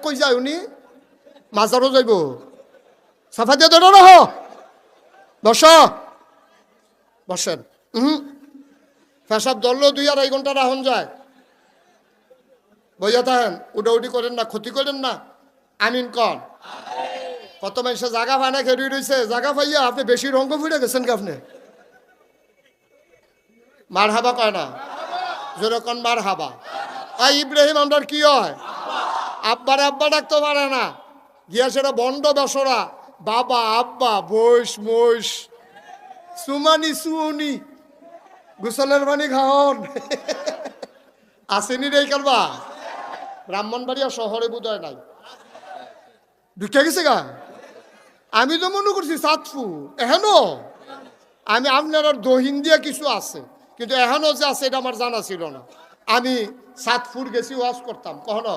কই যায় উনি মাজারও যাইব সাফা দিয়ে ধরো রহ বস বসেন পেশাব ধরলেও 2-2.5 ঘন্টা রাহন যায় বইয়া থাকেন উডাউডি করেন না ক্ষতি করেন না আমিন কন কত মানুষে জাগা ফানা খেয়ে রয়েছে জাগা পাইয়া আপনি বেশি রঙ্গ ফুটে গেছেন কি আপনি মার হাবা কয় না যেরকম মার হাবা ইব্রাহিম আমরার কি হয় আব্বারে আব্বা ডাকতে পারে না গিয়া সেটা বন্ড বেসরা বাবা আব্বা বৈশ মৈশ সুমানি সুনি গোসলের পানি খাওন আসেনি রে কারবা ব্রাহ্মণবাড়িয়া শহরে বোধহয় নাই ঢুকে গেছে গা আমি তো মনে করছি সাতফু এখনো আমি আপনার দহিন দিয়া কিছু আছে কিন্তু এখনো যে আছে এটা আমার জানা ছিল না আমি সাতফুর গেছি ওয়াজ করতাম কখনো